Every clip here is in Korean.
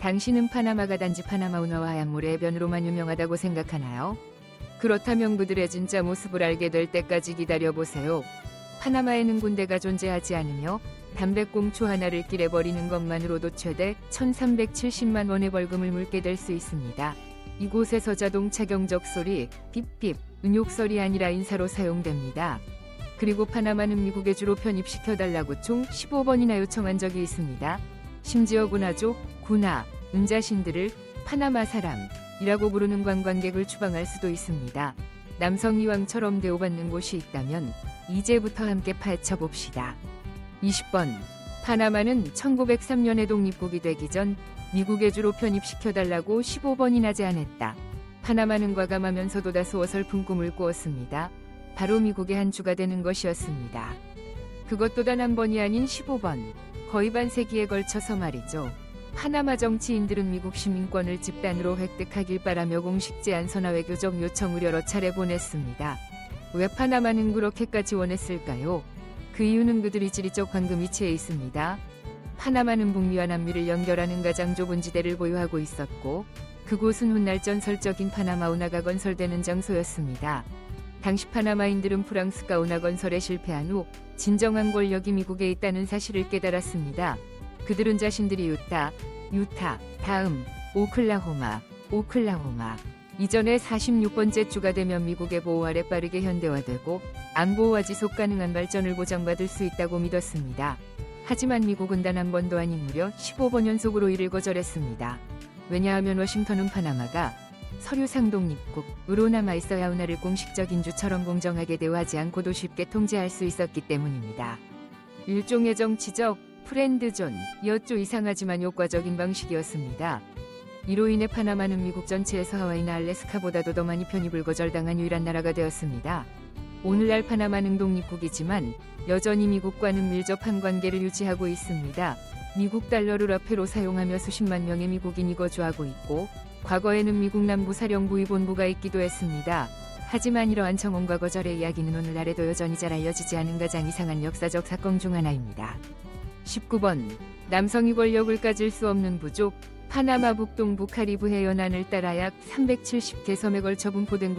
당신은 파나마가 단지 파나마 운하와 하얀 물의 해변으로만 유명하다고 생각하나요? 그렇다면 그들의 진짜 모습을 알게 될 때까지 기다려보세요. 파나마에는 군대가 존재하지 않으며 담배꽁초 하나를 길에 버리는 것만으로도 최대 1,370만 원의 벌금을 물게 될 수 있습니다. 이곳에서 자동차 경적 소리, 빕빕, 은욕설이 아니라 인사로 사용됩니다. 그리고 파나마는 미국에 주로 편입시켜달라고 총 15번이나 요청한 적이 있습니다. 심지어 군화족, 군화, 은자신들을 파나마 사람이라고 부르는 관광객을 추방할 수도 있습니다. 남성 이왕처럼 대우받는 곳이 있다면 이제부터 함께 파헤쳐봅시다. 20번. 파나마는 1903년에 독립국이 되기 전 미국에 주로 편입시켜달라고 15번이나 제안했다. 파나마는 과감하면서도 다소 어설픈 꿈을 꾸었습니다. 바로 미국의 한 주가 되는 것이었습니다. 그것도 단 한 번이 아닌 15번. 거의 반세기에 걸쳐서 말이죠. 파나마 정치인들은 미국 시민권을 집단으로 획득하길 바라며 공식 제안서나 외교적 요청을 여러 차례 보냈습니다. 왜 파나마는 그렇게까지 원했을까요? 그 이유는 그들이 지리적 황금 위치에 있습니다. 파나마는 북미와 남미를 연결하는 가장 좁은 지대를 보유하고 있었고 그곳은 훗날 전설적인 파나마 운하가 건설되는 장소였습니다. 당시 파나마인들은 프랑스가 운하 건설에 실패한 후 진정한 권력이 미국에 있다는 사실을 깨달았습니다. 그들은 자신들이 유타, 다음 오클라호마, 이전에 46번째 주가 되면 미국의 보호 아래 빠르게 현대화되고 안보와 지속 가능한 발전을 보장받을 수 있다고 믿었습니다. 하지만 미국은 단 한 번도 아닌 무려 15번 연속으로 이를 거절했습니다. 왜냐하면 워싱턴은 파나마가 서류상 독립국으로 남아있어야 운하를 공식적인 주처럼 공정하게 대우하지 않고도 쉽게 통제할 수 있었기 때문입니다. 일종의 정치적 프렌드존이었죠. 이상하지만 효과적인 방식이었습니다. 이로 인해 파나마는 미국 전체에서 하와이나 알래스카보다도 더 많이 편입을 거절당한 유일한 나라가 되었습니다. 오늘날 파나마는 독립국이지만 여전히 미국과는 밀접한 관계를 유지하고 있습니다. 미국 달러를 화폐로 사용하며 수십만 명의 미국인이 거주하고 있고 과거에는 미국 남부사령부의 본부가 있기도 했습니다. 하지만 이러한 청원과 거절의 이야기는 오늘날에도 여전히 잘 알려지지 않은 가장 이상한 역사적 사건 중 하나입니다. 19번. 남성이 권력을 가질 수 없는 부족. 파나마 북동부 카리브 해연안을 따라 약 370개 섬에 걸쳐 분포된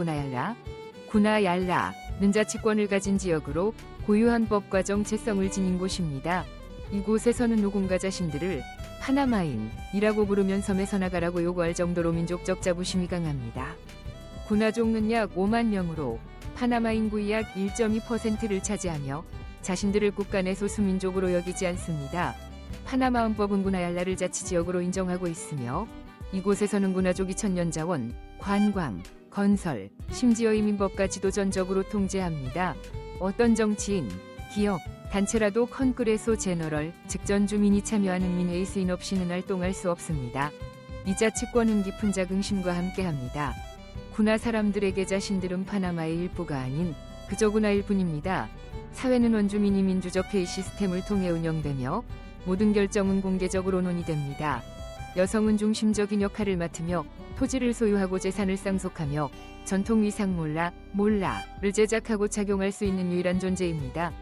구나얄라는 자치권을 가진 지역으로 고유한 법과 정체성을 지닌 곳입니다. 이곳에서는 누군가 자신들을 파나마인이라고 부르면 섬에서 나가라고 요구할 정도로 민족적 자부심이 강합니다. 구나족은 약 5만 명으로 파나마 인구의 약 1.2%를 차지하며 자신들을 국가 내 소수민족으로 여기지 않습니다. 파나마 헌법은 구나얄라를 자치지역으로 인정하고 있으며 이곳에서는 구나족이 천년자원, 관광, 건설, 심지어 이민법까지도 전적으로 통제합니다. 어떤 정치인, 기업, 단체라도 컨그레소 제너럴, 즉 전주민이 참여하는 민회의 수인 없이는 활동할 수 없습니다. 이 자치권은 깊은 자긍심과 함께합니다. 구나 사람들에게 자신들은 파나마의 일부가 아닌 그저 구나일 뿐입니다. 사회는 원주민이 민주적 회의 시스템을 통해 운영되며 모든 결정은 공개적으로 논의됩니다. 여성은 중심적인 역할을 맡으며 토지를 소유하고 재산을 상속하며 전통 위상 몰라를 제작하고 착용할 수 있는 유일한 존재입니다.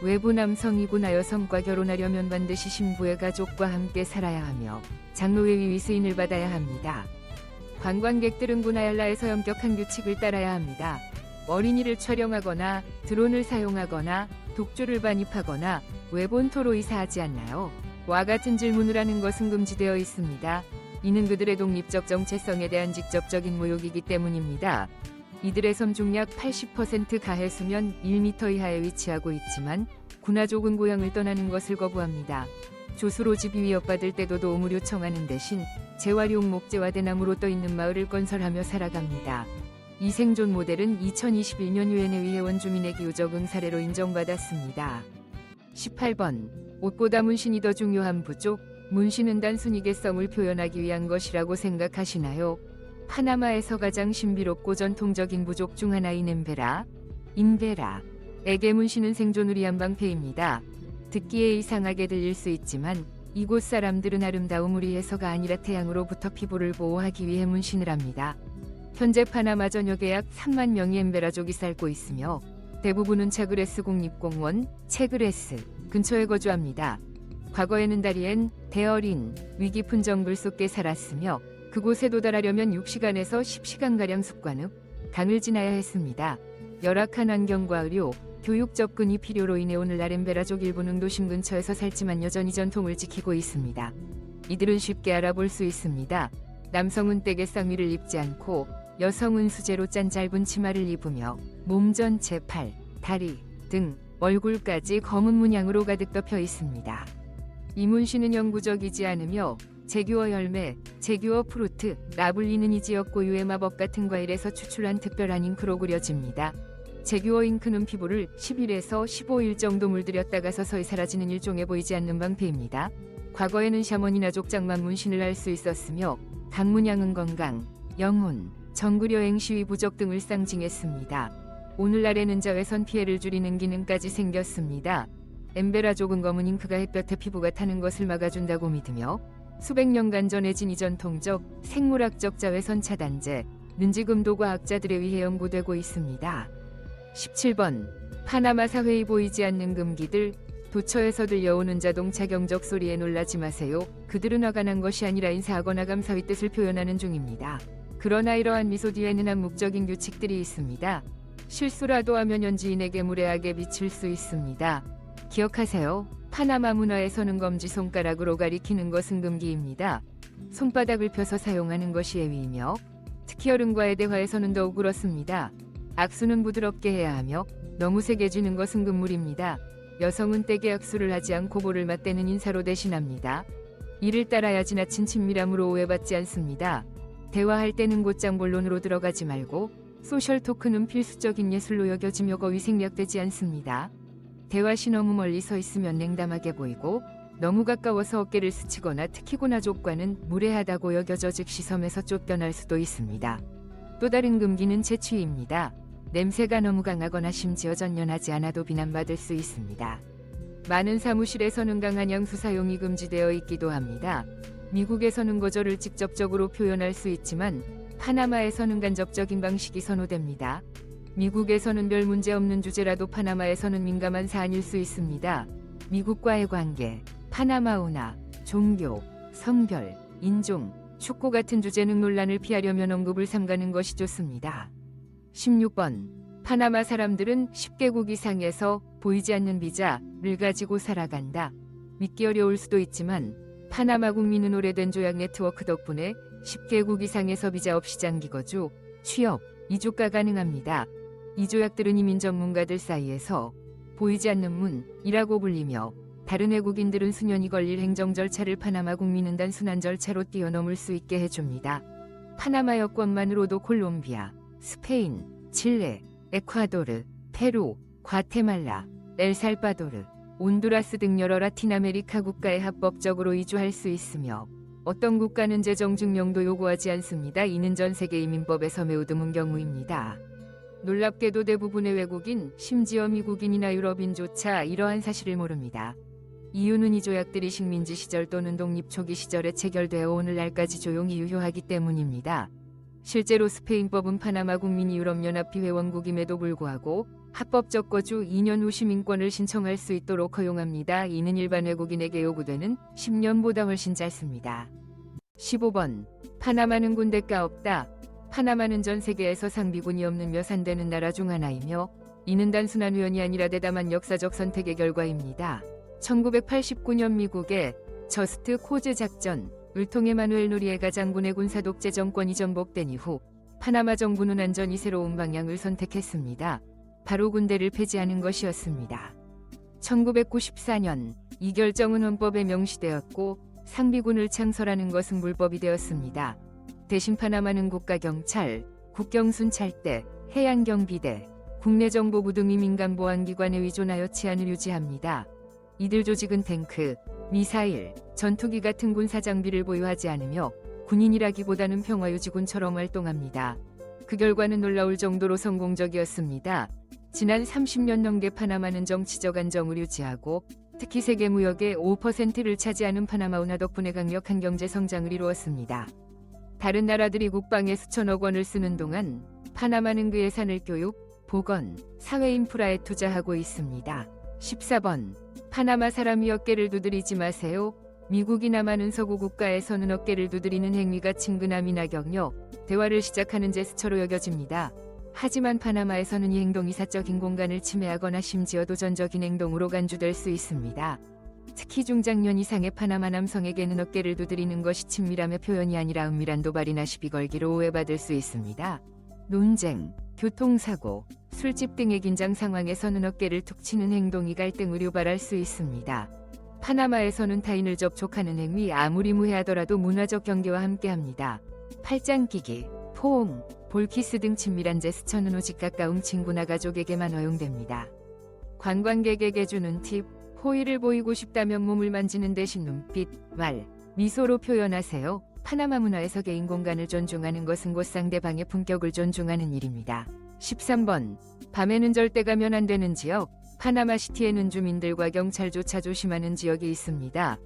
외부 남성이구나 여성과 결혼하려면 반드시 신부의 가족과 함께 살아야 하며 장로의 위수인을 받아야 합니다. 관광객들은 구나얄라에서 엄격한 규칙을 따라야 합니다. 어린이를 촬영하거나 드론을 사용하거나 독주를 반입하거나 왜 본토로 이사하지 않나요? 와 같은 질문을 하는 것은 금지되어 있습니다. 이는 그들의 독립적 정체성에 대한 직접적인 모욕이기 때문입니다. 이들의 섬 중 약 80% 가해수면 1m 이하에 위치하고 있지만 구나족은 고향을 떠나는 것을 거부합니다. 조수로 집이 위협받을 때도 도움을 요청하는 대신 재활용 목재와 대나무로 떠있는 마을을 건설하며 살아갑니다. 이 생존 모델은 2021년 유엔의 원주민의 기후적응 사례로 인정받았습니다. 18번. 옷보다 문신이 더 중요한 부족. 문신은 단순히 개성을 표현하기 위한 것이라고 생각하시나요? 파나마에서 가장 신비롭고 전통적인 부족 중 하나인 인베라에게 문신은 생존을 위한 방패입니다. 듣기에 이상하게 들릴 수 있지만 이곳 사람들은 아름다움을 위해서가 아니라 태양으로부터 피부를 보호하기 위해 문신을 합니다. 현재 파나마 전역에 약 3만 명의 인베라족이 살고 있으며 대부분은 체그레스 국립공원, 체그레스 근처에 거주합니다. 과거에는 다리엔 대어린, 위기 품정물 속에 살았으며 그곳에 도달하려면 6시간에서 10시간가량 습관 후 강을 지나야 했습니다. 열악한 환경과 의료, 교육 접근이 필요로 인해 오늘날 엠베라족 일부 능도심 근처에서 살지만 여전히 전통을 지키고 있습니다. 이들은 쉽게 알아볼 수 있습니다. 남성은 떼게 쌍미를 입지 않고 여성은 수제로 짠 짧은 치마를 입으며 몸 전체 팔, 다리, 등, 얼굴까지 검은 문양으로 가득 덮여 있습니다. 이 문신은 영구적이지 않으며 제규어 열매, 제규어 프루트, 라불리는 이 지역 고유의 마법 같은 과일에서 추출한 특별한 잉크로 그려집니다. 제규어 잉크는 피부를 10일에서 15일 정도 물들였다가 서서히 사라지는 일종의 보이지 않는 방패입니다. 과거에는 샤먼이나 족장만 문신을 할 수 있었으며 각 문양은 건강, 영혼, 정글여행 시위 부족 등을 상징했습니다. 오늘날에는 자외선 피해를 줄이는 기능까지 생겼습니다. 엠베라족은 검은 잉크가 햇볕에 피부가 타는 것을 막아준다고 믿으며 수백 년간 전해진 이 전통적 생물학적 자외선 차단제 는 지금도 과학자들에 의해 연구되고 있습니다. 17번 파나마 사회의 보이지 않는 금기들. 도처에서 들려오는 자동차 경적 소리에 놀라지 마세요. 그들은 화가 난 것이 아니라 인사하거나 감사의 뜻을 표현하는 중입니다. 그러나 이러한 미소 뒤에는 암묵적인 규칙들이 있습니다. 실수라도 하면 현지인에게 무례하게 비칠 수 있습니다. 기억하세요. 파나마 문화에서는 검지 손가락으로 가리키는 것은 금기입니다. 손바닥을 펴서 사용하는 것이 예의이며 특히 어른과의 대화에서는 더욱 그렇습니다. 악수는 부드럽게 해야 하며 너무 세게 쥐는 것은 금물입니다. 여성은 떼게 악수를 하지 않고 볼을 맞대는 인사로 대신합니다. 이를 따라야 지나친 친밀함으로 오해받지 않습니다. 대화할 때는 곧장 본론으로 들어가지 말고 소셜 토크는 필수적인 예술로 여겨지며 거의 생략되지 않습니다. 대화시 너무 멀리 서 있으면 냉담하게 보이고 너무 가까워서 어깨를 스치거나 특히 고나족과는 무례하다고 여겨져 즉시 섬에서 쫓겨날 수도 있습니다. 또 다른 금기는 채취입니다. 냄새가 너무 강하거나 심지어 전연하지 않아도 비난받을 수 있습니다. 많은 사무실에서는 강한 향수 사용이 금지되어 있기도 합니다. 미국에서는 거절을 직접적으로 표현할 수 있지만 파나마에서는 간접적인 방식이 선호됩니다. 미국에서는 별 문제 없는 주제라도 파나마에서는 민감한 사안일 수 있습니다. 미국과의 관계, 파나마 운하, 종교, 성별, 인종, 축구 같은 주제는 논란을 피하려면 언급을 삼가는 것이 좋습니다. 16번 파나마 사람들은 10개국 이상에서 보이지 않는 비자를 가지고 살아간다. 믿기 어려울 수도 있지만 파나마 국민은 오래된 조약 네트워크 덕분에 10개국 이상에서 비자 없이 장기 거주, 취업, 이주가 가능합니다. 이 조약들은 이민 전문가들 사이에서 보이지 않는 문이라고 불리며 다른 외국인들은 수년이 걸릴 행정 절차를 파나마 국민은 단순한 절차로 뛰어넘을 수 있게 해줍니다. 파나마 여권만으로도 콜롬비아, 스페인, 칠레, 에콰도르, 페루, 과테말라, 엘살바도르, 온두라스 등 여러 라틴 아메리카 국가에 합법적으로 이주할 수 있으며 어떤 국가는 재정 증명도 요구하지 않습니다. 이는 전 세계 이민법에서 매우 드문 경우입니다. 놀랍게도 대부분의 외국인, 심지어 미국인이나 유럽인조차 이러한 사실을 모릅니다. 이유는 이 조약들이 식민지 시절 또는 독립 초기 시절에 체결되어 오늘날까지 조용히 유효하기 때문입니다. 실제로 스페인법은 파나마 국민이 유럽연합회 회원국임에도 불구하고 합법적 거주 2년 후 시민권을 신청할 수 있도록 허용합니다. 이는 일반 외국인에게 요구되는 10년보다 훨씬 짧습니다. 15번 파나마는 군대가 없다. 파나마는 전 세계에서 상비군이 없는 묘산되는 나라 중 하나이며 이는 단순한 우연이 아니라 대담한 역사적 선택의 결과입니다. 1989년 미국의 저스트 코즈 작전을 통해 마누엘 노리에가 장군의 군사 독재 정권이 전복된 이후 파나마 정부는 완전히 새로운 방향을 선택했습니다. 바로 군대를 폐지하는 것이었습니다. 1994년 이 결정은 헌법에 명시되었고 상비군을 창설하는 것은 불법이 되었습니다. 대신 파나마는 국가경찰, 국경순찰대, 해양경비대, 국내정보부 등이 민간보안기관에 의존하여 치안을 유지합니다. 이들 조직은 탱크, 미사일, 전투기 같은 군사장비를 보유하지 않으며 군인이라기보다는 평화유지군처럼 활동합니다. 그 결과는 놀라울 정도로 성공적이었습니다. 지난 30년 넘게 파나마는 정치적 안정을 유지하고 특히 세계 무역의 5%를 차지하는 파나마 운하 덕분에 강력한 경제 성장을 이루었습니다. 다른 나라들이 국방에 수천억 원을 쓰는 동안 파나마는 그 예산을 교육, 보건, 사회 인프라에 투자하고 있습니다. 14번. 파나마 사람이 어깨를 두드리지 마세요. 미국이나 많은 서구 국가에서는 어깨를 두드리는 행위가 친근함이나 격려, 대화를 시작하는 제스처로 여겨집니다. 하지만 파나마에서는 이 행동이 사적인 공간을 침해하거나 심지어 도전적인 행동으로 간주될 수 있습니다. 특히 중장년 이상의 파나마 남성에게는 어깨를 두드리는 것이 친밀함의 표현이 아니라 은밀한 도발이나 시비 걸기로 오해받을 수 있습니다. 논쟁, 교통사고, 술집 등의 긴장 상황에서는 어깨를 툭 치는 행동이 갈등을 유발할 수 있습니다. 파나마에서는 타인을 접촉하는 행위 아무리 무해하더라도 문화적 경계와 함께합니다. 팔짱 끼기, 포옹, 볼키스 등 친밀한 제스처는 오직 가까운 친구나 가족에게만 허용됩니다. 관광객에게 주는 팁, 호의를 보이고 싶다면 몸을 만지는 대신 눈빛, 말, 미소로 표현하세요. 파나마 문화에서 개인 공간을 존중하는 것은 곧 상대방의 품격을 존중하는 일입니다. 13번. 밤에는 절대 가면 안 되는 지역. 파나마시티에는 주민들과 경찰조차 조심하는 지역이 있습니다.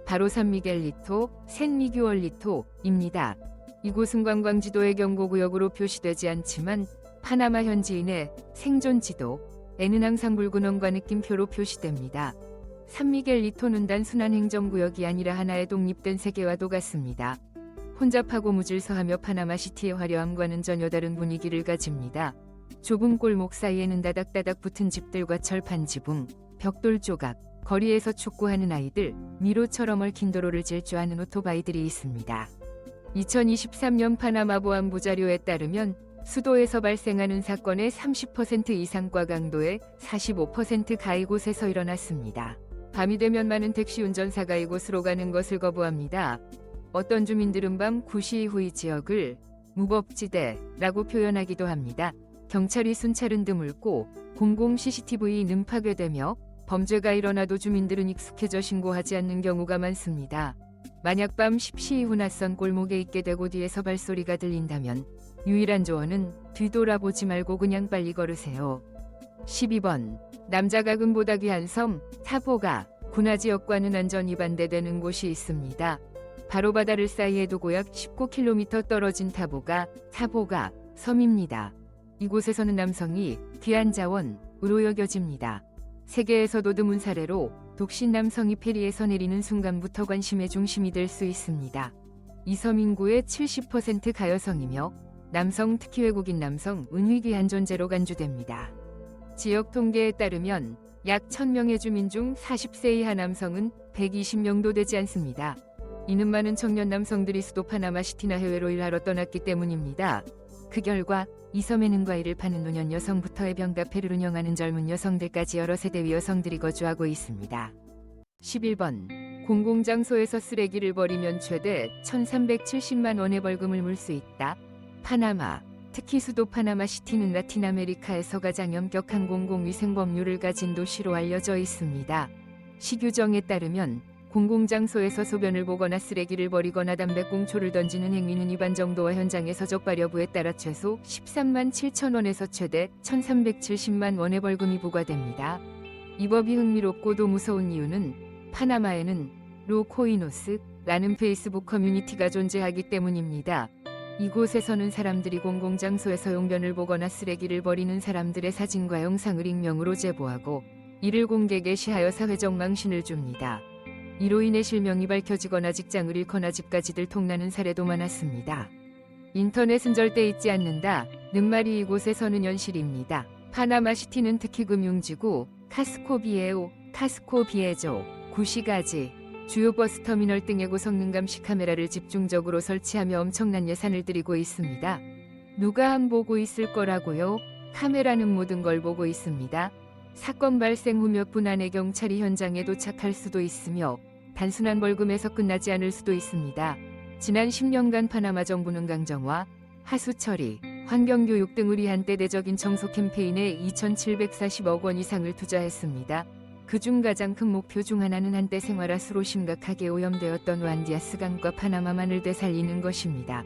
바로 산미겔리토, 샌미규얼리토입니다. 이곳은 관광지도의 경고구역으로 표시되지 않지만 파나마 현지인의 생존지도에는 항상 붉은 원과 느낌표로 표시됩니다. 산미겔리토는 단순한 행정구역이 아니라 하나의 독립된 세계와도 같습니다. 혼잡하고 무질서하며 파나마시티의 화려함과는 전혀 다른 분위기를 가집니다. 좁은 골목 사이에는 다닥다닥 붙은 집들과 철판 지붕, 벽돌 조각, 거리에서 축구하는 아이들, 미로처럼 얽힌 도로를 질주하는 오토바이들이 있습니다. 2023년 파나마 보안부 자료에 따르면 수도에서 발생하는 사건의 30% 이상과 강도의 45%가 이곳에서 일어났습니다. 밤이 되면 많은 택시 운전사가 이곳으로 가는 것을 거부합니다. 어떤 주민들은 밤 9시 이후 이 지역을 무법지대라고 표현하기도 합니다. 경찰이 순찰은 드물고 공공 CCTV는 파괴되며 범죄가 일어나도 주민들은 익숙해져 신고하지 않는 경우가 많습니다. 만약 밤 10시 이후 낯선 골목에 있게 되고 뒤에서 발소리가 들린다면 유일한 조언은 뒤돌아보지 말고 그냥 빨리 걸으세요. 12번. 남자가 금보다 귀한 섬, 타보가. 군화지역과는 완전히 반대되는 곳이 있습니다. 바로 바다를 사이에 두고 약 19km 떨어진 타보가 섬입니다. 이곳에서는 남성이 귀한 자원으로 여겨집니다. 세계에서도 드문 사례로 독신 남성이 페리에서 내리는 순간부터 관심의 중심이 될 수 있습니다. 이 섬 인구의 70%가 여성이며 남성, 특히 외국인 남성은 위귀한 존재로 간주됩니다. 지역 통계에 따르면 약 1000명의 주민 중 40세 이하 남성은 120명도 되지 않습니다. 이는 많은 청년 남성들이 수도 파나마시티나 해외로 일하러 떠났기 때문입니다. 그 결과 이 섬에는 과일을 파는 노년 여성부터 해변 카페를 운영하는 젊은 여성들까지 여러 세대의 여성들이 거주하고 있습니다. 11번. 공공장소에서 쓰레기를 버리면 최대 1370만 원의 벌금을 물 수 있다. 파나마, 특히 수도 파나마시티는 라틴 아메리카에서 가장 엄격한 공공위생 법률을 가진 도시로 알려져 있습니다. 시규정에 따르면 공공장소에서 소변을 보거나 쓰레기를 버리거나 담배꽁초를 던지는 행위는 위반 정도와 현장에서 적발 여부에 따라 최소 13만 7천 원에서 최대 1370만 원의 벌금이 부과됩니다. 이 법이 흥미롭고도 무서운 이유는 파나마에는 로코이노스라는 페이스북 커뮤니티가 존재하기 때문입니다. 이곳에서는 사람들이 공공장소에서 용변을 보거나 쓰레기를 버리는 사람들의 사진과 영상을 익명으로 제보하고 이를 공개 게시하여 사회적 망신을 줍니다. 이로 인해 실명이 밝혀지거나 직장을 잃거나 집까지 들통나는 사례도 많았습니다. 인터넷은 절대 잊지 않는다는 말이 이곳에서는 현실입니다. 파나마시티는 특히 금융지구 카스코비에조, 구시가지, 주요 버스터미널 등의 고성능 감시 카메라를 집중적으로 설치하며 엄청난 예산을 들이고 있습니다. 누가 안 보고 있을 거라고요? 카메라는 모든 걸 보고 있습니다. 사건 발생 후 몇 분 안에 경찰이 현장에 도착할 수도 있으며 단순한 벌금에서 끝나지 않을 수도 있습니다. 지난 10년간 파나마 정부는 강정화, 하수처리, 환경교육 등을 위한 대대적인 청소 캠페인에 2,740억 원 이상을 투자했습니다. 그중 가장 큰 목표 중 하나는 한때 생활하수로 심각하게 오염되었던 완디아스 강과 파나마만을 되살리는 것입니다.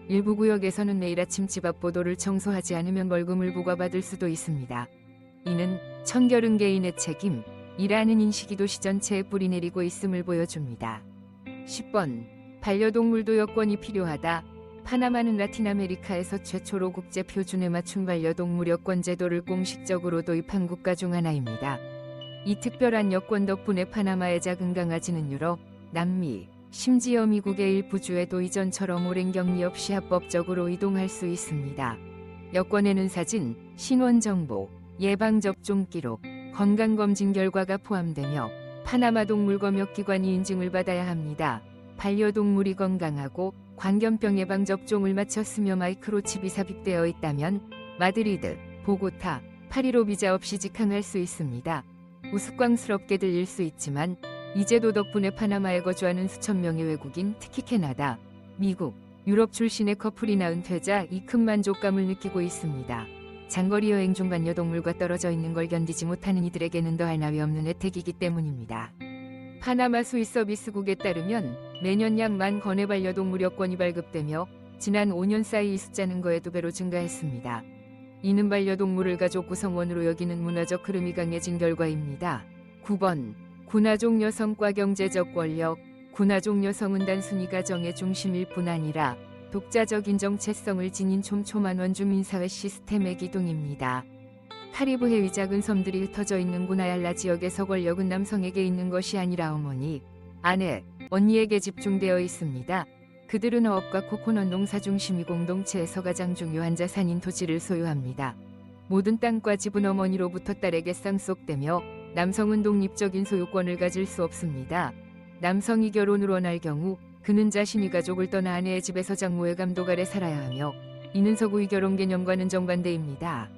일부 구역에서는 매일 아침 집 앞 보도를 청소하지 않으면 벌금을 부과받을 수도 있습니다. 이는 청결은 개인의 책임이라는 인식이 도시 전체에 뿌리내리고 있음을 보여줍니다. 10번. 반려동물도 여권이 필요하다. 파나마는 라틴 아메리카에서 최초로 국제 표준에 맞춘 반려동물 여권 제도를 공식적으로 도입한 국가 중 하나입니다. 이 특별한 여권 덕분에 파나마의 작은 강아지는 유럽, 남미, 심지어 미국의 일부 주에도 이전처럼 오랜 격리 없이 합법적으로 이동할 수 있습니다. 여권에는 사진, 신원정보, 예방접종 기록, 건강검진 결과가 포함되며 파나마 동물검역기관이 인증을 받아야 합니다. 반려동물이 건강하고 광견병 예방접종을 마쳤으며 마이크로칩이 삽입되어 있다면 마드리드, 보고타, 파리로 비자 없이 직항할 수 있습니다. 우스꽝스럽게 들릴 수 있지만 이 제도 덕분에 파나마에 거주하는 수천 명의 외국인, 특히 캐나다, 미국, 유럽 출신의 커플이 낳은 퇴자 이 큰 만족감을 느끼고 있습니다. 장거리 여행 중 반려동물과 떨어져 있는 걸 견디지 못하는 이들에게는 더할 나위 없는 혜택이기 때문입니다. 파나마 수의 서비스국에 따르면 매년 약 10,000건의 반려동물 여권이 발급되며 지난 5년 사이 이 숫자는 거의 2배로 증가했습니다. 이는 반려동물을 가족 구성원으로 여기는 문화적 흐름이 강해진 결과입니다. 9번. 군화족 여성과 경제적 권력. 군화족 여성은 단순히 가정의 중심일 뿐 아니라 독자적인 정체성을 지닌 촘촘한 원주민사회 시스템의 기둥입니다. 카리브해 위 작은 섬들이 흩어져 있는 구나얄라 지역에서 권력은 남성에게 있는 것이 아니라 어머니, 아내, 언니에게 집중되어 있습니다. 그들은 어업과 코코넛 농사 중심이 공동체에서 가장 중요한 자산인 토지를 소유합니다. 모든 땅과 집은 어머니로부터 딸에게 쌍속되며 남성은 독립적인 소유권을 가질 수 없습니다. 남성이 결혼을 원할 경우 그는 자신이 가족을 떠나 아내의 집에서 장모의 감독 아래 살아야 하며 이는 서구의 결혼 개념과는 정반대입니다.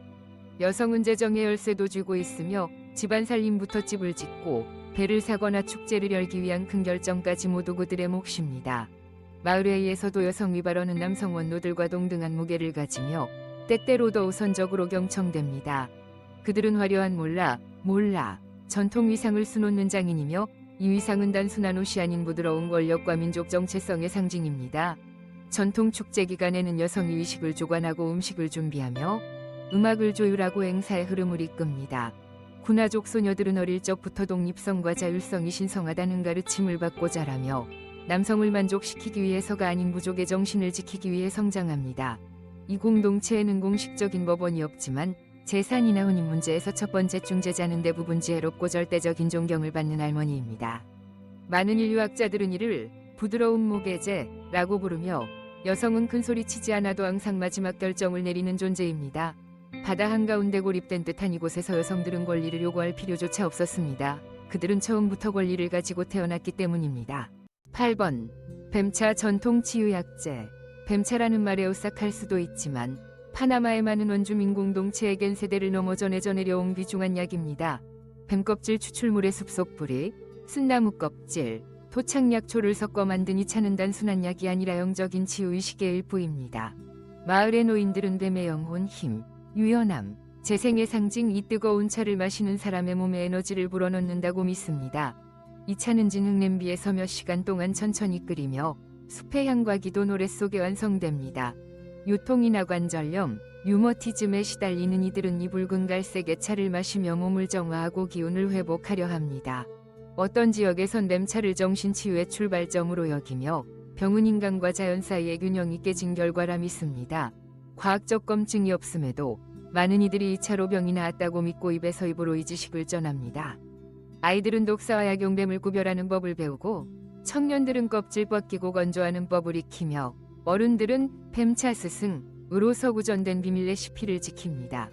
여성은 재정의 열쇠도 쥐고 있으며 집안 살림부터 집을 짓고 배를 사거나 축제를 열기 위한 큰 결정까지 모두 그들의 몫입니다. 마을회의에서도 여성 위발언은 남성 원노들과 동등한 무게를 가지며 때때로 더 우선적으로 경청됩니다. 그들은 화려한 몰라 전통 위상을 수놓는 장인이며 이 위상은 단순한 옷이 아닌 부드러운 권력과 민족 정체성의 상징입니다. 전통 축제 기간에는 여성이 의식을 주관하고 음식을 준비하며 음악을 조율하고 행사의 흐름을 이끕니다. 군화족 소녀들은 어릴 적부터 독립성과 자율성이 신성하다는 가르침을 받고 자라며 남성을 만족시키기 위해서가 아닌 부족의 정신을 지키기 위해 성장합니다. 이 공동체에는 공식적인 법원이 없지만 재산이나 혼인 문제에서 첫 번째 중재자는 대부분 지혜롭고 절대적인 존경을 받는 할머니입니다. 많은 인류학자들은 이를 부드러운 무게제라고 부르며 여성은 큰 소리 치지 않아도 항상 마지막 결정을 내리는 존재입니다. 바다 한가운데 고립된 듯한 이곳에서 여성들은 권리를 요구할 필요조차 없었습니다. 그들은 처음부터 권리를 가지고 태어났기 때문입니다. 8번. 뱀차 전통 치유약제. 뱀차라는 말에 오싹할 수도 있지만 파나마의 많은 원주민 공동체에겐 세대를 넘어 전해져 내려온 귀중한 약입니다. 뱀껍질 추출물의 숲속 뿌리, 쓴나무 껍질, 토착약초를 섞어 만든 이 차는 단순한 약이 아니라 영적인 치유의 시계의 일부입니다. 마을의 노인들은 뱀의 영혼, 힘, 유연함, 재생의 상징 이 뜨거운 차를 마시는 사람의 몸에 에너지를 불어넣는다고 믿습니다. 이 차는 진흙 냄비에서 몇 시간 동안 천천히 끓이며 숲의 향과 기도 노래 속에 완성됩니다. 유통이나 관절염, 류머티즘에 시달리는 이들은 이 붉은 갈색의 차를 마시며 몸을 정화하고 기운을 회복하려 합니다. 어떤 지역에선 뱀차를 정신치유의 출발점으로 여기며 병은 인간과 자연 사이의 균형이 깨진 결과라 믿습니다. 과학적 검증이 없음에도 많은 이들이 이 차로 병이 나았다고 믿고 입에서 입으로 이 지식을 전합니다. 아이들은 독사와 약용뱀을 구별하는 법을 배우고 청년들은 껍질 벗기고 건조하는 법을 익히며 어른들은 뱀차 스승으로 서구전된 비밀 레시피를 지킵니다.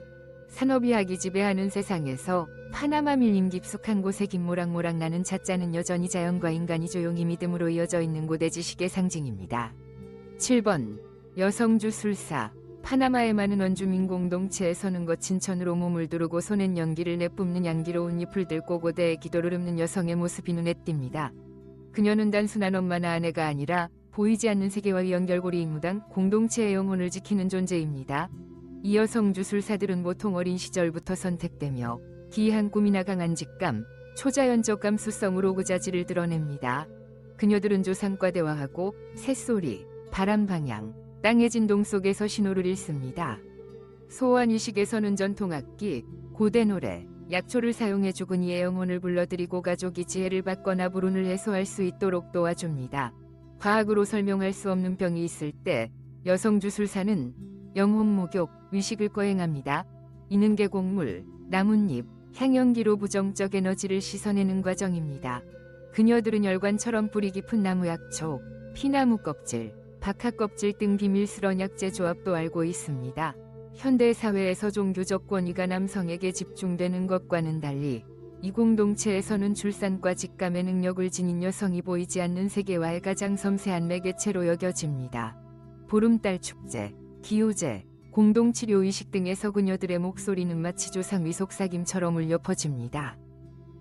산업의학이 지배하는 세상에서 파나마 밀림 깊숙한 곳에 긴 모락모락 나는 찻잔은 여전히 자연과 인간이 조용히 믿음으로 이어져 있는 고대 지식의 상징입니다. 7번. 여성주술사. 파나마의 많은 원주민 공동체에서는 거친 천으로 몸을 두르고 손엔 연기를 내뿜는 향기로운 잎을 들고 고대의 기도를 읊는 여성의 모습이 눈에 띕니다. 그녀는 단순한 엄마나 아내가 아니라 보이지 않는 세계와의 연결고리 무당 공동체의 영혼을 지키는 존재입니다. 이 여성 주술사들은 보통 어린 시절부터 선택되며 기이한 꿈이나 강한 직감, 초자연적 감수성으로 그 자질을 드러냅니다. 그녀들은 조상과 대화하고 새소리, 바람 방향, 땅의 진동 속에서 신호를 읽습니다. 소원 의식에서는 전통악기, 고대 노래, 약초를 사용해 죽은 이의 영혼을 불러들이고 가족이 지혜를 받거나 불운을 해소할 수 있도록 도와줍니다. 과학으로 설명할 수 없는 병이 있을 때 여성 주술사는 영혼 목욕, 위식을 거행합니다. 이는 계곡물, 나뭇잎, 향연기로 부정적 에너지를 씻어내는 과정입니다. 그녀들은 열관처럼 뿌리 깊은 나무약초, 피나무 껍질, 박하 껍질 등 비밀스러운 약재 조합도 알고 있습니다. 현대 사회에서 종교적 권위가 남성에게 집중되는 것과는 달리 이 공동체에서는 출산과 직감의 능력을 지닌 여성이 보이지 않는 세계와의 가장 섬세한 매개체로 여겨집니다. 보름달 축제, 기호제, 공동치료의식 등에서 그녀들의 목소리는 마치 조상위 속삭임처럼 울려 퍼집니다.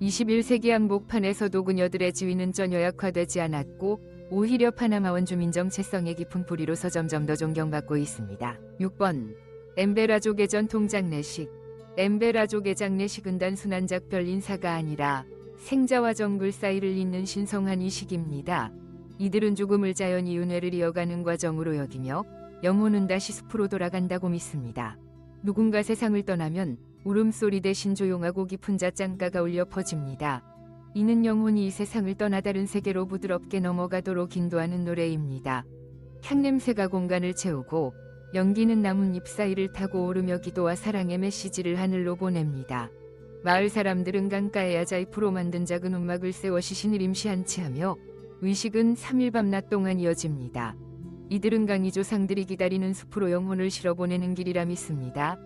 21세기 한복판에서도 그녀들의 지위는 전혀 약화되지 않았고 오히려 파나마 원주 민정체성의 깊은 뿌리로서 점점 더 존경받고 있습니다. 6번 엠베라족의 전통 장례식. 엠베라족의 장례식은 단순한 작별 인사가 아니라 생자와 정글 사이를 잇는 신성한仪式입니다. 이들은 죽음을 자연히 윤회를 이어가는 과정으로 여기며 영혼은 다시 숲으로 돌아간다고 믿습니다. 누군가 세상을 떠나면 울음소리 대신 조용하고 깊은 잣장가가 울려 퍼집니다. 이는 영혼이 이 세상을 떠나 다른 세계로 부드럽게 넘어가도록 인도하는 노래입니다. 향냄새가 공간을 채우고 연기는 나뭇잎 사이를 타고 오르며 기도와 사랑의 메시지를 하늘로 보냅니다. 마을 사람들은 강가에 야자잎으로 만든 작은 움막을 세워 시신을 임시 안치하며 의식은 3일 밤낮 동안 이어집니다. 이들은 강의 조상들이 기다리는 숲으로 영혼을 실어보내는 길이라 믿습니다.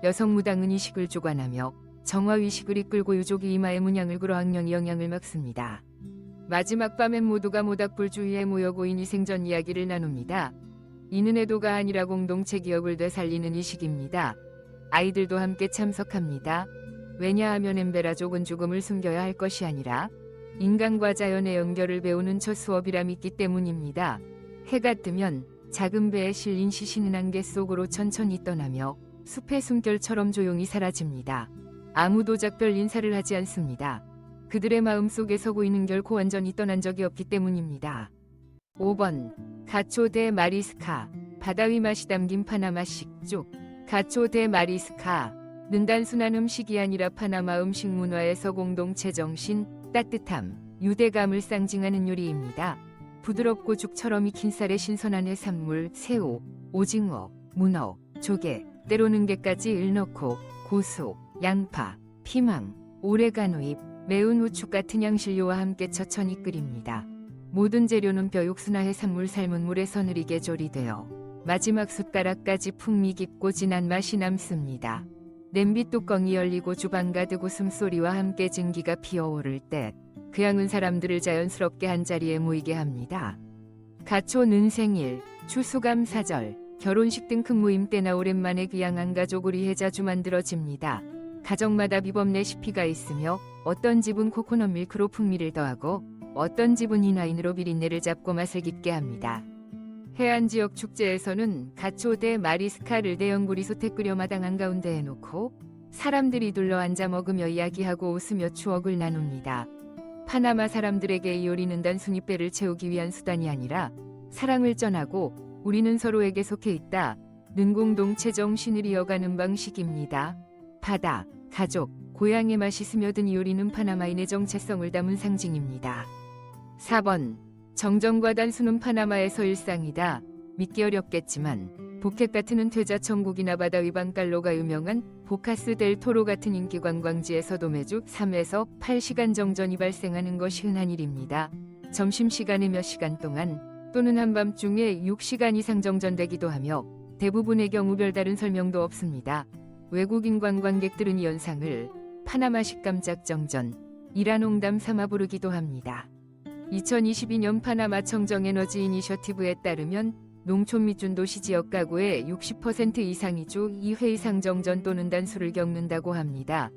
여성 무당은 의식을 주관하며 정화 의식을 이끌고 유족이 이마에 문양을 걸어 악령이 영향을 막습니다. 마지막 밤엔 모두가 모닥불 주위에 모여 고인이 생전 이야기를 나눕니다. 이는 애도가 아니라 공동체 기억을 되살리는 의식입니다. 아이들도 함께 참석합니다. 왜냐하면 엠베라족은 죽음을 숨겨야 할 것이 아니라 인간과 자연의 연결을 배우는 첫 수업이라 믿기 때문입니다. 해가 뜨면 작은 배에 실린 시신은 안개 속으로 천천히 떠나며 숲의 숨결처럼 조용히 사라집니다. 아무도 작별 인사를 하지 않습니다. 그들의 마음속에서 고인은 결코 완전히 떠난 적이 없기 때문입니다. 5번 가초 대 마리스카. 바다 위 맛이 담긴 파나마 식죽. 가초 대 마리스카는 단순한 음식이 아니라 파나마 음식 문화에서 공동체 정신, 따뜻함, 유대감을 상징하는 요리입니다. 부드럽고 죽처럼 익힌 쌀에 신선한 해산물, 새우, 오징어, 문어, 조개, 때로는 게까지 을 넣고 고수, 양파, 피망, 오레가노잎, 매운 후추 같은 향신료와 함께 천천히 끓입니다. 모든 재료는 뼈 육수나 해산물 삶은 물에서 느리게 조리되어 마지막 숟가락까지 풍미 깊고 진한 맛이 남습니다. 냄비 뚜껑이 열리고 주방 가득 웃음소리와 함께 증기가 피어오를 때 그 향은 사람들을 자연스럽게 한자리에 모이게 합니다. 가초는 생일, 추수감사절, 결혼식 등 큰 모임 때나 오랜만에 귀향한 가족을 위해 자주 만들어집니다. 가정마다 비법 레시피가 있으며 어떤 집은 코코넛 밀크로 풍미를 더하고 어떤 집은 흰와인으로 비린내를 잡고 맛을 깊게 합니다. 해안 지역 축제에서는 가초 대 마리스카를 대형 구리솥에 끓여 마당 한가운데에 놓고 사람들이 둘러앉아 먹으며 이야기하고 웃으며 추억을 나눕니다. 파나마 사람들에게 이 요리는 단순히 배를 채우기 위한 수단이 아니라 사랑을 전하고 우리는 서로에게 속해 있다는 공동체 정신을 이어가는 방식입니다. 바다, 가족, 고향의 맛이 스며든 이 요리는 파나마인의 정체성을 담은 상징입니다. 4번 정정과 단순은 파나마에서 일상이다. 믿기 어렵겠지만 보켓 같은 은퇴자 천국이나 바다 위 방깔로가 유명한 보카스 델 토로 같은 인기 관광지에서도 매주 3에서 8시간 정전이 발생하는 것이 흔한 일입니다. 점심시간에 몇 시간 동안 또는 한밤중에 6시간 이상 정전되기도 하며 대부분의 경우 별다른 설명도 없습니다. 외국인 관광객들은 이 현상을 파나마식 깜짝 정전이라 농담 삼아 부르기도 합니다. 2022년 파나마 청정에너지 이니셔티브에 따르면 농촌 및 준도시 지역 가구의 60% 이상이 주 2회 이상 정전 또는 단수를 겪는다고 합니다.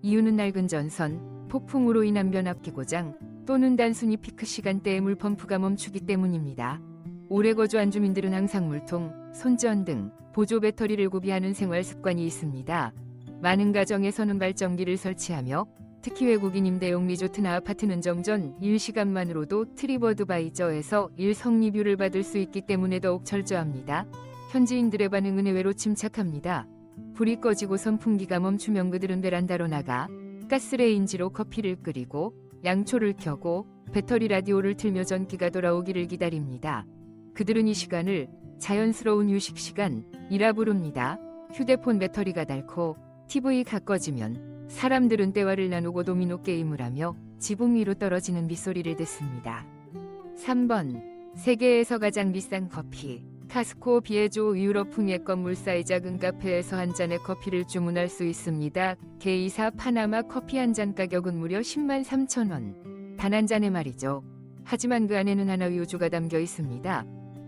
이유는 낡은 전선, 폭풍으로 인한 변압기 고장 또는 단순히 피크 시간대에 물펌프가 멈추기 때문입니다. 오래 거주한 주민들은 항상 물통, 손전 등 보조 배터리를 구비하는 생활 습관이 있습니다. 많은 가정에서는 발전기를 설치하며 특히 외국인 임대용 리조트나 아파트는 정전 1시간만으로도 트립어드바이저에서 1성 리뷰를 받을 수 있기 때문에 더욱 철저합니다. 현지인들의 반응은 의외로 침착합니다. 불이 꺼지고 선풍기가 멈추면 그들은 베란다로 나가 가스레인지로 커피를 끓이고 양초를 켜고 배터리 라디오를 틀며 전기가 돌아오기를 기다립니다. 그들은 이 시간을 자연스러운 휴식 시간이라 부릅니다. 휴대폰 배터리가 닳고 TV가 꺼지면 사람들은 대화를 나누고 도미노 게임을 하며 지붕 위로 떨어지는 빗소리를 듣습니다. 3번. 세계에서 가장 비싼 커피. 카스코 비에조 유럽 풍의 건물사이 작은 카페에서 한 잔의 커피를 주문할 수 있습니다. 게이사 파나마 커피 한 잔 가격은 무려 10만 3천 원. 단 한 잔에 말이죠. 하지만 그 안에는 하나의 우주가 담겨 있습니다.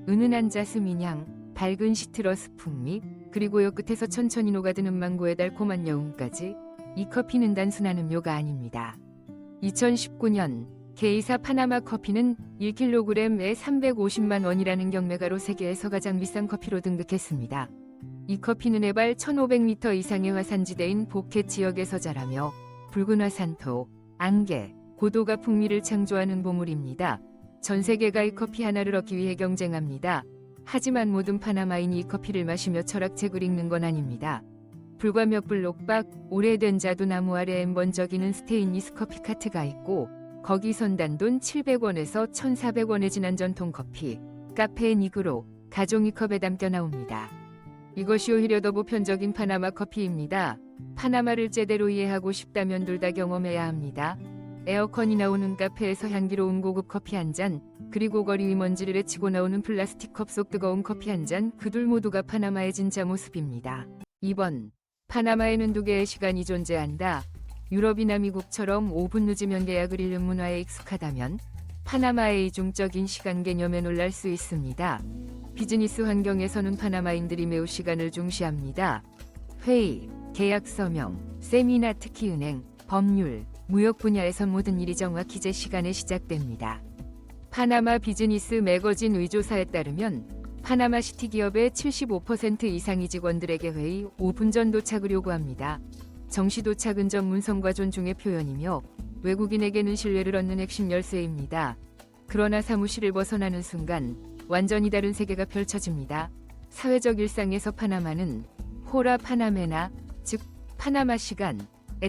은은한 자스민 향, 밝은 시트러스 풍미, 그리고 요 끝에서 천천히 녹아드는 망고의 달콤한 여운까지. 이 커피는 단순한 음료가 아닙니다. 2019년 게이사 파나마 커피는 1kg에 350만 원이라는 경매가로 세계에서 가장 비싼 커피로 등극했습니다. 이 커피는 해발 1500m 이상의 화산지대인 보켓 지역에서 자라며 붉은 화산토, 안개, 고도가 풍미를 창조하는 보물입니다. 전 세계가 이 커피 하나를 얻기 위해 경쟁합니다. 하지만 모든 파나마인이 이 커피를 마시며 철학책을 읽는 건 아닙니다. 불과 몇 블록 밖 오래된 자두나무 아래 엠번쩍이는 스테인리스 커피 카트가 있고 거기선 단돈 700원에서 1,400원에 지난 전통 커피, 카페 니그로, 가종이 컵에 담겨 나옵니다. 이것이 오히려 더 보편적인 파나마 커피입니다. 파나마를 제대로 이해하고 싶다면 둘 다 경험해야 합니다. 에어컨이 나오는 카페에서 향기로운 고급 커피 한 잔, 그리고 거리 위 먼지를 헤치고 나오는 플라스틱 컵 속 뜨거운 커피 한 잔, 그 둘 모두가 파나마의 진짜 모습입니다. 2번. 파나마에는 두 개의 시간이 존재한다. 유럽이나 미국처럼 5분 늦으면 계약을 잃는 문화에 익숙하다면 파나마의 이중적인 시간 개념에 놀랄 수 있습니다. 비즈니스 환경에서는 파나마인들이 매우 시간을 중시합니다. 회의, 계약 서명, 세미나, 특히 은행, 법률, 무역 분야에선 모든 일이 정확히 제 시간에 시작됩니다. 파나마 비즈니스 매거진 의조사에 따르면 파나마시티 기업의 75% 이상이 직원들에게 회의 5분 전 도착을 요구합니다. 정시 도착은 전문성과 존중의 표현이며 외국인에게는 신뢰를 얻는 핵심 열쇠입니다. 그러나 사무실을 벗어나는 순간 완전히 다른 세계가 펼쳐집니다. 사회적 일상에서 파나마는 호라 파나메나, 즉 파나마 시간에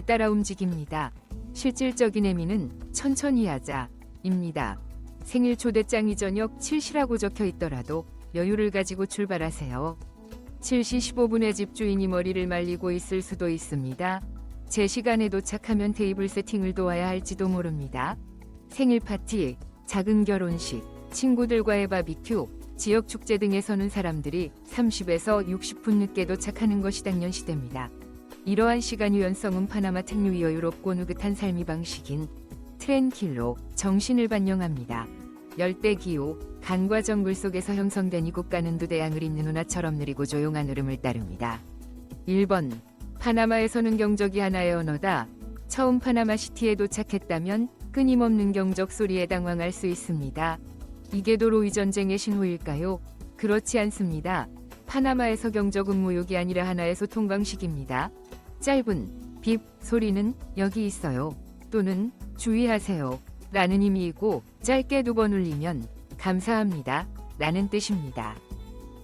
따라 움직입니다. 실질적인 의미는 천천히 하자입니다. 생일 초대장이 저녁 7시라고 적혀 있더라도 여유를 가지고 출발하세요. 7시 15분에 집주인이 머리를 말리고 있을 수도 있습니다. 제 시간에 도착하면 테이블 세팅을 도와야 할지도 모릅니다. 생일 파티, 작은 결혼식, 친구들과의 바비큐, 지역 축제 등에서는 사람들이 30에서 60분 늦게 도착하는 것이 당연시됩니다. 이러한 시간 유연성은 파나마 특유의 여유롭고 느긋한 삶의 방식인 트렌킬로, 정신을 반영합니다. 열대기후, 강과 정글 속에서 형성된 이 국가는 두 대양을 잇는 운하처럼 느리고 조용한 흐름을 따릅니다. 1번. 파나마에서는 경적이 하나의 언어다. 처음 파나마시티에 도착했다면 끊임없는 경적 소리에 당황할 수 있습니다. 이게 도로 위 전쟁의 신호일까요? 그렇지 않습니다. 파나마에서 경적은 무역이 아니라 하나의 소통 방식입니다. 짧은 빕 소리는 여기 있어요. 또는 주의하세요. 라는 의미이고 짧게 2번 울리면 감사합니다. 라는 뜻입니다.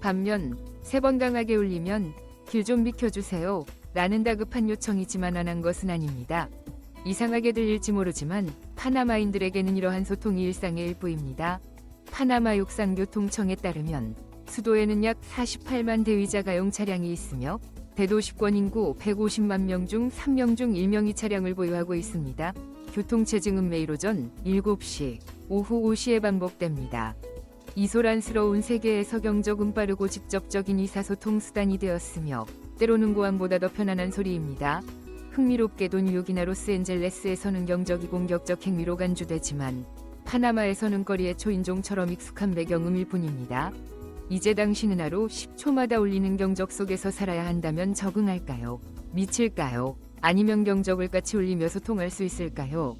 반면 3번 강하게 울리면 길 좀 비켜주세요. 라는 다급한 요청이지만 안 것은 아닙니다. 이상하게 들릴지 모르지만 파나마인들에게는 이러한 소통이 일상의 일부입니다. 파나마 육상교통청에 따르면 수도에는 약 48만 대 의자가용 차량이 있으며 대도시권 인구 150만 명 중 3명 중 1명이 차량을 보유하고 있습니다. 교통체증은 매일 오전 7시, 오후 5시에 반복됩니다. 이 소란스러운 세계에서 경적은 빠르고 직접적인 의사소통 수단이 되었으며 때로는 고함보다 더 편안한 소리입니다. 흥미롭게도 뉴욕이나 로스앤젤레스에서는 경적이 공격적 행위로 간주되지만 파나마에서는 거리의 초인종처럼 익숙한 배경음일 뿐입니다. 이제 당신은 하루 10초마다 울리는 경적 속에서 살아야 한다면 적응할까요? 미칠까요? 아니면 경적을 같이 울리며 소통할 수 있을까요?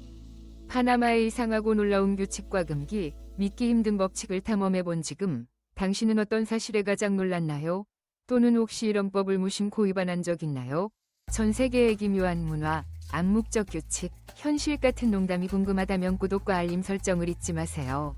파나마의 이상하고 놀라운 규칙과 금기, 믿기 힘든 법칙을 탐험해본 지금 당신은 어떤 사실에 가장 놀랐나요? 또는 혹시 이런 법을 무심코 위반한 적 있나요? 전 세계의 기묘한 문화, 암묵적 규칙, 현실 같은 농담이 궁금하다면 구독과 알림 설정을 잊지 마세요.